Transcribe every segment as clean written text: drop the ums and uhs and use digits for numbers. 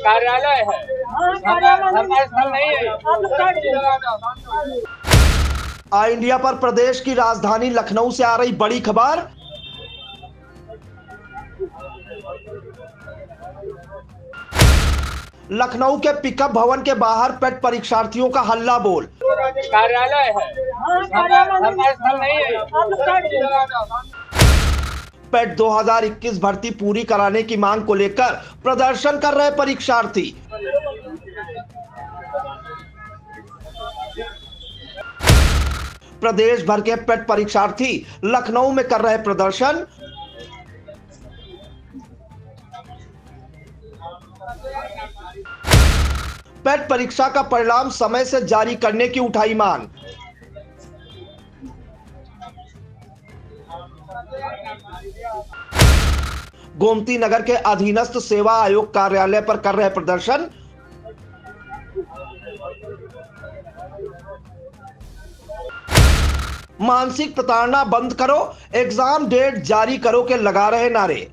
कार्यालय है, सरकारी स्थल नहीं है। ऑल इंडिया पर प्रदेश की राजधानी लखनऊ से आ रही बड़ी खबर। लखनऊ के पिकअप भवन के बाहर पेट परीक्षार्थियों का हल्ला बोल। कार्यालय है, सरकारी स्थल नहीं है। पेट 2021 भर्ती पूरी कराने की मांग को लेकर प्रदर्शन कर रहे परीक्षार्थी। प्रदेश भर के पेट परीक्षार्थी लखनऊ में कर रहे प्रदर्शन। पेट परीक्षा का परिणाम समय से जारी करने की उठाई मांग। गोमती नगर के अधीनस्थ सेवा आयोग कार्यालय पर कर रहे प्रदर्शन। मानसिक प्रताड़ना बंद करो, एग्जाम डेट जारी करो के लगा रहे नारे।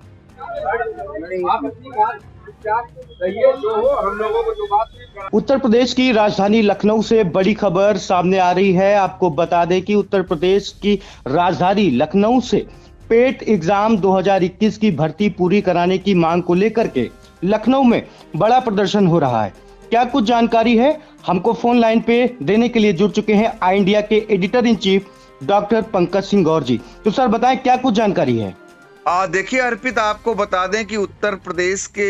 उत्तर प्रदेश की राजधानी लखनऊ से बड़ी खबर सामने आ रही है। आपको बता दें कि उत्तर प्रदेश की राजधानी लखनऊ से पेट एग्जाम 2021 की भर्ती पूरी कराने की मांग को लेकर के लखनऊ में बड़ा प्रदर्शन हो रहा है। क्या कुछ जानकारी है, हमको फोन लाइन पे देने के लिए जुड़ चुके हैं ऑल इंडिया के editor in chief doctor Pankaj Singh Gaur ji. तो सर बताएं क्या कुछ जानकारी है। देखिए अर्पित, आपको बता दें कि उत्तर प्रदेश के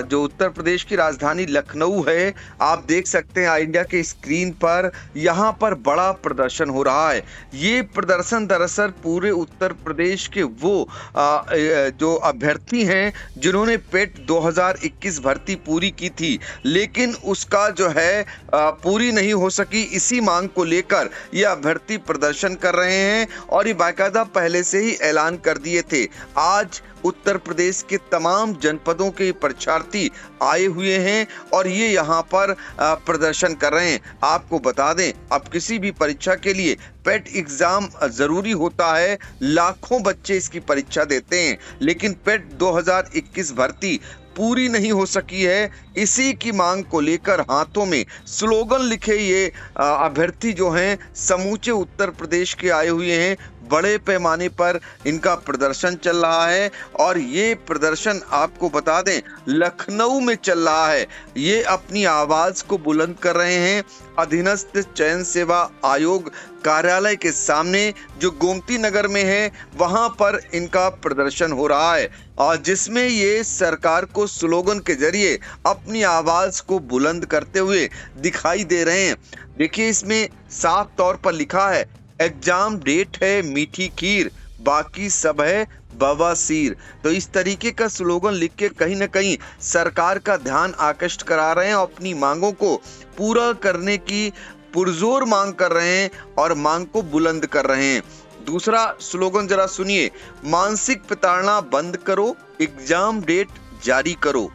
जो उत्तर प्रदेश की राजधानी लखनऊ है, आप देख सकते हैं ऑल इंडिया के स्क्रीन पर, यहाँ पर बड़ा प्रदर्शन हो रहा है। ये प्रदर्शन दरअसल पूरे उत्तर प्रदेश के वो जो अभ्यर्थी हैं जिन्होंने पेट 2021 भर्ती पूरी की थी, लेकिन उसका जो है पूरी नहीं हो सकी। इसी मांग को लेकर ये अभ्यर्थी प्रदर्शन कर रहे हैं और ये बाकायदा पहले से ही ऐलान कर दिए थे। आज उत्तर प्रदेश के तमाम जनपदों के परीक्षार्थी आए हुए हैं और ये यहाँ पर प्रदर्शन कर रहे हैं। आपको बता दें, अब किसी भी परीक्षा के लिए पेट एग्जाम जरूरी होता है। लाखों बच्चे इसकी परीक्षा देते हैं, लेकिन पेट 2021 भर्ती पूरी नहीं हो सकी है। इसी की मांग को लेकर हाथों में स्लोगन लिखे ये अभ्यर्थी जो हैं समूचे उत्तर प्रदेश के आए हुए हैं। बड़े पैमाने पर इनका प्रदर्शन चल रहा है और ये प्रदर्शन आपको बता दें लखनऊ में चल रहा है। ये अपनी आवाज को बुलंद कर रहे हैं अधीनस्थ चयन सेवा आयोग कार्यालय के सामने, जो गोमती नगर में है, वहां पर इनका प्रदर्शन हो रहा है और जिसमें ये सरकार को स्लोगन के जरिए अपनी आवाज को बुलंद करते हुए दिखाई दे रहे हैं। देखिए, इसमें साफ तौर पर लिखा है, एग्जाम डेट है मीठी खीर, बाकी सब है बवासीर। तो इस तरीके का स्लोगन लिख के कहीं ना कहीं सरकार का ध्यान आकृष्ट करा रहे हैं, अपनी मांगों को पूरा करने की पुरजोर मांग कर रहे हैं और मांग को बुलंद कर रहे हैं। दूसरा स्लोगन जरा सुनिए, मानसिक प्रताड़ना बंद करो, एग्जाम डेट जारी करो।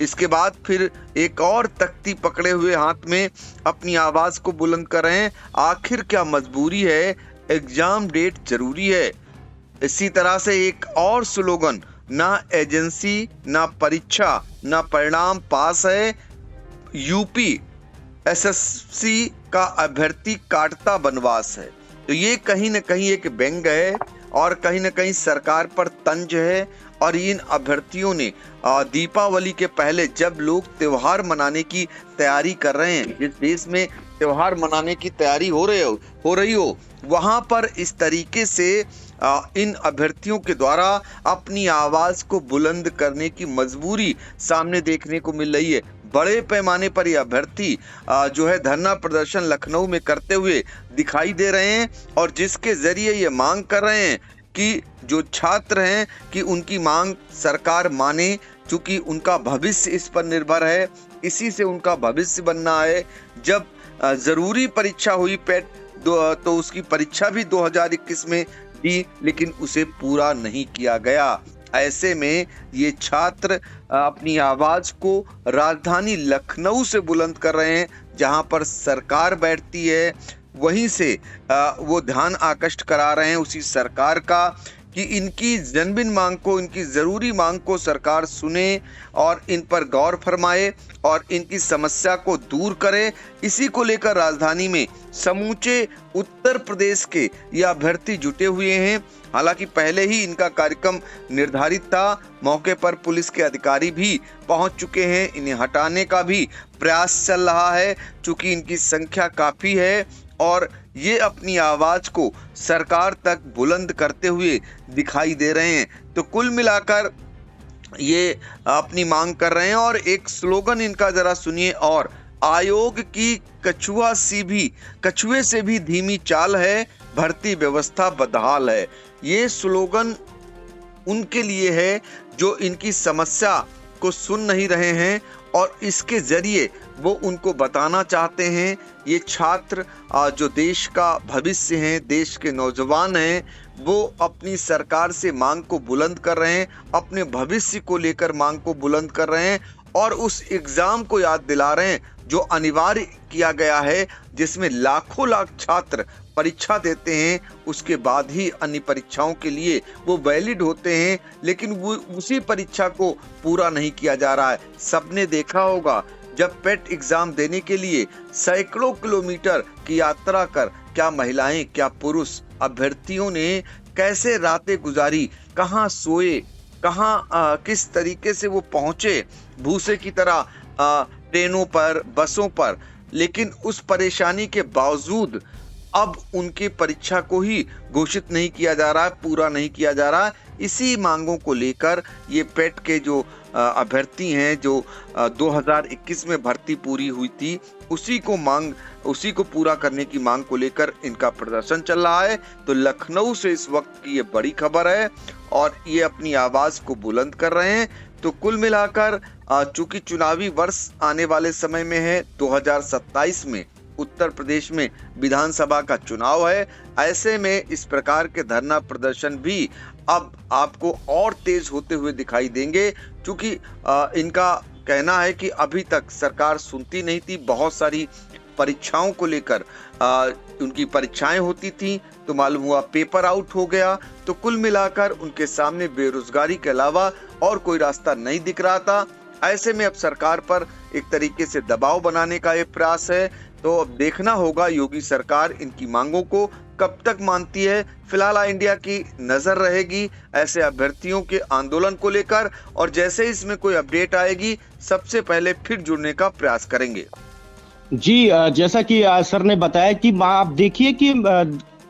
इसके बाद फिर एक और तख्ती पकड़े हुए हाथ में अपनी आवाज को बुलंद कर रहे हैं, आखिर क्या मजबूरी है, एग्जाम डेट जरूरी है। इसी तरह से एक और स्लोगन, ना एजेंसी ना परीक्षा ना परिणाम पास है, यूपी एसएससी का अभ्यर्थी काटता बनवास है। तो ये कहीं न कहीं एक व्यंग है और कहीं न कहीं सरकार पर तंज है। और इन अभ्यर्थियों ने दीपावली के पहले, जब लोग त्योहार मनाने की तैयारी कर रहे हैं, जिस देश में त्योहार मनाने की तैयारी हो रही हो वहां पर इस तरीके से इन अभ्यर्थियों के द्वारा अपनी आवाज को बुलंद करने की मजबूरी सामने देखने को मिल रही है। बड़े पैमाने पर ये अभ्यर्थी जो है धरना प्रदर्शन लखनऊ में करते हुए दिखाई दे रहे हैं और जिसके जरिए ये मांग कर रहे हैं कि जो छात्र हैं कि उनकी मांग सरकार माने, क्योंकि उनका भविष्य इस पर निर्भर है, इसी से उनका भविष्य बनना है। जब जरूरी परीक्षा हुई पेट तो उसकी परीक्षा भी 2021 में दी, लेकिन उसे पूरा नहीं किया गया। ऐसे में ये छात्र अपनी आवाज को राजधानी लखनऊ से बुलंद कर रहे हैं, जहां पर सरकार बैठती है वहीं से वो ध्यान आकृष्ट करा रहे हैं उसी सरकार का कि इनकी जन्मदिन मांग को, इनकी जरूरी मांग को सरकार सुने और इन पर गौर फरमाए और इनकी समस्या को दूर करे। इसी को लेकर राजधानी में समूचे उत्तर प्रदेश के ये अभ्यर्थी जुटे हुए हैं। हालांकि पहले ही इनका कार्यक्रम निर्धारित था, मौके पर पुलिस के अधिकारी भी पहुंच चुके हैं, इन्हें हटाने का भी प्रयास चल रहा है चूंकि इनकी संख्या काफी है और ये अपनी आवाज को सरकार तक बुलंद करते हुए दिखाई दे रहे हैं। तो कुल मिलाकर ये अपनी मांग कर रहे हैं और एक स्लोगन इनका जरा सुनिए, और आयोग की कछुए से भी धीमी चाल है, भर्ती व्यवस्था बदहाल है। ये स्लोगन उनके लिए है जो इनकी समस्या को सुन नहीं रहे हैं और इसके जरिए वो उनको बताना चाहते हैं। ये छात्र जो देश का भविष्य हैं, देश के नौजवान हैं, वो अपनी सरकार से मांग को बुलंद कर रहे हैं, अपने भविष्य को लेकर मांग को बुलंद कर रहे हैं और उस एग्जाम को याद दिला रहे हैं जो अनिवार्य किया गया है, जिसमें लाखों लाख छात्र परीक्षा देते हैं, उसके बाद ही अन्य परीक्षाओं के लिए वो वैलिड होते हैं, लेकिन वो उसी परीक्षा को पूरा नहीं किया जा रहा है। सबने देखा होगा जब पेट एग्जाम देने के लिए सैकड़ों किलोमीटर की यात्रा कर क्या महिलाएं, क्या पुरुष अभ्यर्थियों ने कैसे रातें गुजारी, कहां सोए, कहां किस तरीके से वो पहुंचे भूसे की तरह ट्रेनों पर, बसों पर, लेकिन उस परेशानी के बावजूद अब उनकी परीक्षा को ही घोषित नहीं किया जा रहा है, पूरा नहीं किया जा रहा है। इसी मांगों को लेकर ये पेट के जो अभ्यर्थी हैं, जो 2021 में भर्ती पूरी हुई थी, उसी को पूरा करने की मांग को लेकर इनका प्रदर्शन चल रहा है। तो लखनऊ से इस वक्त की ये बड़ी खबर है और ये अपनी आवाज को बुलंद कर रहे हैं। तो कुल मिलाकर चूंकि चुनावी वर्ष आने वाले समय में है, 2027 में उत्तर प्रदेश में विधानसभा का चुनाव है, ऐसे में इस प्रकार के धरना प्रदर्शन भी अब आपको और तेज होते हुए दिखाई देंगे, क्योंकि इनका कहना है कि अभी तक सरकार सुनती नहीं थी। बहुत सारी परीक्षाओं को लेकर उनकी परीक्षाएं होती थी तो मालूम हुआ पेपर आउट हो गया। तो कुल मिलाकर उनके सामने बेरोजगारी के अलावा और कोई रास्ता नहीं दिख रहा था। ऐसे में अब सरकार पर एक तरीके से दबाव बनाने का ये प्रयास है। तो अब देखना होगा योगी सरकार इनकी मांगों को कब तक मानती है। फिलहाल इंडिया की नजर रहेगी ऐसे अभ्यर्थियों के आंदोलन को लेकर और जैसे इसमें कोई अपडेट आएगी सबसे पहले फिर जुड़ने का प्रयास करेंगे। जी, जैसा कि सर ने बताया कि आप देखिए कि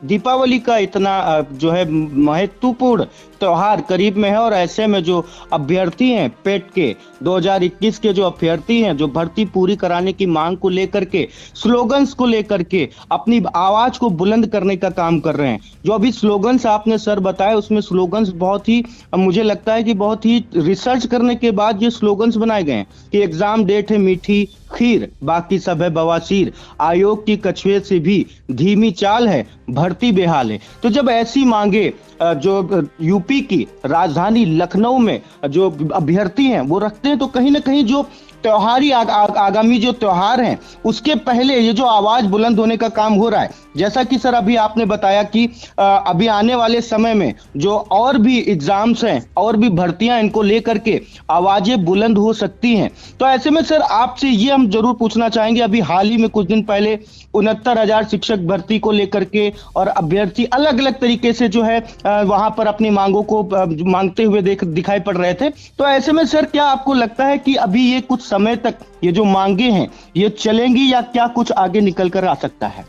दीपावली का इतना जो है महत्वपूर्ण त्योहार करीब में है और ऐसे में जो अभ्यर्थी हैं पेट के 2021 के जो अभ्यर्थी हैं, जो भर्ती पूरी कराने की मांग को लेकर के, स्लोगन्स को लेकर के अपनी आवाज को बुलंद करने का काम कर रहे हैं। जो अभी स्लोगन्स आपने सर बताया उसमें स्लोगन्स बहुत ही, मुझे लगता है कि बहुत ही रिसर्च करने के बाद ये स्लोगन्स बनाए गए हैं कि एग्जाम डेट है मीठी खीर, बाकी सब है बवासीर, आयोग की कछुए से भी धीमी चाल है, भर्ती बेहाल है। तो जब ऐसी मांगे जो यूपी की राजधानी लखनऊ में जो अभ्यर्थी हैं वो रखते हैं, तो कहीं ना कहीं जो त्योहारी आगामी जो त्योहार हैं उसके पहले ये जो आवाज बुलंद होने का काम हो रहा है, जैसा कि सर अभी आपने बताया कि अभी आने वाले समय में जो और भी एग्जाम्स हैं और भी भर्तियां, इनको लेकर के आवाजें बुलंद हो सकती हैं। तो ऐसे में सर आपसे ये हम जरूर पूछना चाहेंगे, अभी हाल ही में कुछ दिन पहले 69,000 शिक्षक भर्ती को लेकर के और अभ्यर्थी अलग अलग तरीके से जो है वहां पर अपनी मांगों को मांगते हुए दिखाई पड़ रहे थे। तो ऐसे में सर क्या आपको लगता है कि अभी ये कुछ समय तक ये जो मांगे हैं ये चलेंगी या क्या कुछ आगे निकल कर आ सकता है?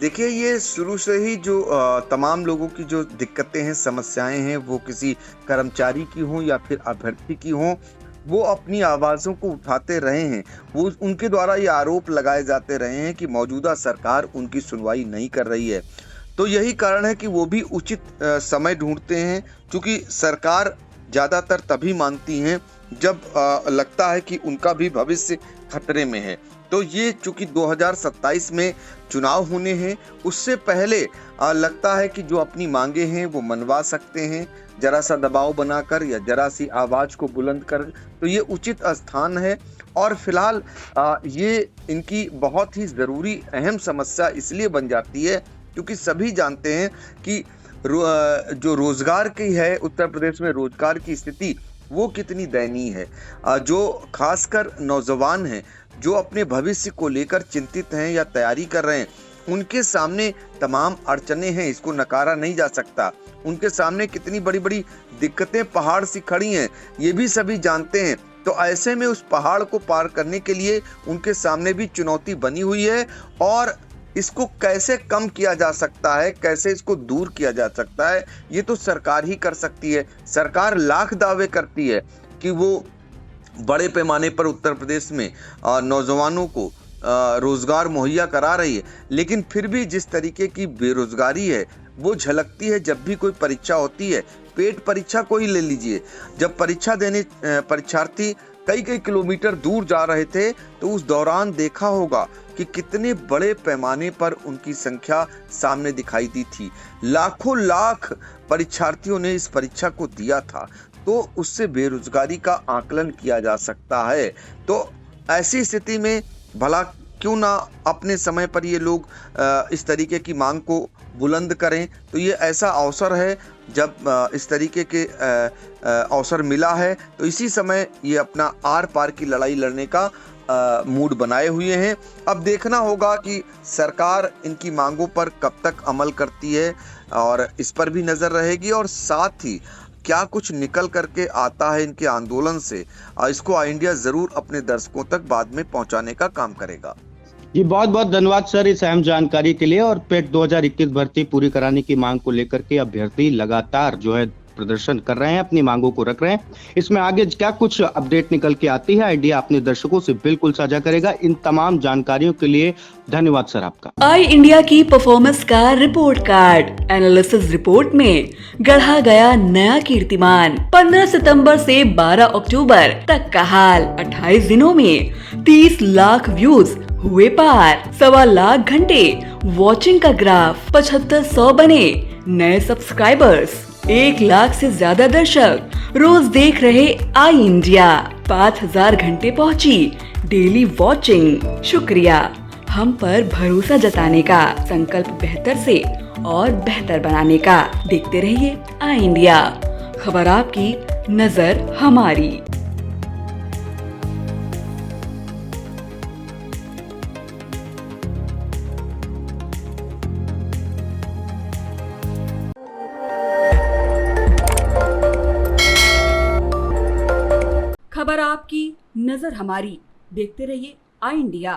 देखिए, ये शुरू से ही जो तमाम लोगों की जो दिक्कतें हैं, समस्याएं हैं, वो किसी कर्मचारी की हों या फिर अभ्यर्थी की हों, वो अपनी आवाज़ों को उठाते रहे हैं। वो उनके द्वारा ये आरोप लगाए जाते रहे हैं कि मौजूदा सरकार उनकी सुनवाई नहीं कर रही है। तो यही कारण है कि वो भी उचित समय ढूंढते हैं, क्योंकि सरकार ज़्यादातर तभी मानती हैं जब लगता है कि उनका भी भविष्य खतरे में है। तो ये चूंकि 2027 में चुनाव होने हैं, उससे पहले लगता है कि जो अपनी मांगे हैं वो मनवा सकते हैं, जरा सा दबाव बनाकर या जरा सी आवाज को बुलंद कर, तो ये उचित स्थान है। और फिलहाल ये इनकी बहुत ही जरूरी अहम समस्या इसलिए बन जाती है क्योंकि सभी जानते हैं कि जो रोजगार की है, उत्तर प्रदेश में रोजगार की स्थिति वो कितनी दयनीय है। जो खासकर नौजवान हैं, जो अपने भविष्य को लेकर चिंतित हैं या तैयारी कर रहे हैं, उनके सामने तमाम अड़चने हैं, इसको नकारा नहीं जा सकता। उनके सामने कितनी बड़ी बड़ी दिक्कतें पहाड़ सी खड़ी हैं, ये भी सभी जानते हैं। तो ऐसे में उस पहाड़ को पार करने के लिए उनके सामने भी चुनौती बनी हुई है, और इसको कैसे कम किया जा सकता है, कैसे इसको दूर किया जा सकता है, ये तो सरकार ही कर सकती है। सरकार लाख दावे करती है कि वो बड़े पैमाने पर उत्तर प्रदेश में नौजवानों को रोजगार मुहैया करा रही है, लेकिन फिर भी जिस तरीके की बेरोजगारी है वो झलकती है जब भी कोई परीक्षा होती है। पेट परीक्षा को ही ले लीजिए, जब परीक्षा देने परीक्षार्थी कई कई किलोमीटर दूर जा रहे थे, तो उस दौरान देखा होगा कि कितने बड़े पैमाने पर उनकी संख्या सामने दिखाई दी थी। लाखों लाख परीक्षार्थियों ने इस परीक्षा को दिया था, तो उससे बेरोजगारी का आकलन किया जा सकता है। तो ऐसी स्थिति में भला क्यों ना अपने समय पर ये लोग इस तरीके की मांग को बुलंद करें। तो ये ऐसा अवसर है, जब इस तरीके के अवसर मिला है, तो इसी समय ये अपना आर पार की लड़ाई लड़ने का मूड बनाए हुए हैं। अब देखना होगा कि सरकार इनकी मांगों पर कब तक अमल करती है, और इस पर भी नजर रहेगी, और साथ ही क्या कुछ निकल करके आता है इनके आंदोलन से, इसको आई इंडिया जरूर अपने दर्शकों तक बाद में पहुंचाने का काम करेगा। जी बहुत बहुत धन्यवाद सर इस अहम जानकारी के लिए। और पेट 2021 भर्ती पूरी कराने की मांग को लेकर के अभ्यर्थी लगातार जो है प्रदर्शन कर रहे हैं, अपनी मांगों को रख रहे हैं। इसमें आगे क्या कुछ अपडेट निकल के आती है, आइडिया अपने दर्शकों से बिल्कुल साझा करेगा। इन तमाम जानकारियों के लिए धन्यवाद सर आपका। आई इंडिया की परफॉर्मेंस का रिपोर्ट कार्ड एनालिसिस रिपोर्ट में गढ़ा गया नया कीर्तिमान। 15 सितंबर से 12 अक्टूबर तक का हाल, 28 दिनों में 30 लाख व्यूज हुए पार, 1.25 लाख घंटे वॉचिंग का ग्राफ, 7500 बने नए सब्सक्राइबर्स, 1 लाख से ज्यादा दर्शक रोज देख रहे आई इंडिया, 5000 घंटे पहुंची डेली वॉचिंग। शुक्रिया हम पर भरोसा जताने का, संकल्प बेहतर से और बेहतर बनाने का। देखते रहिए आई इंडिया, खबर आपकी, नजर हमारी। खबर आपकी, नजर हमारी। देखते रहिए आई इंडिया।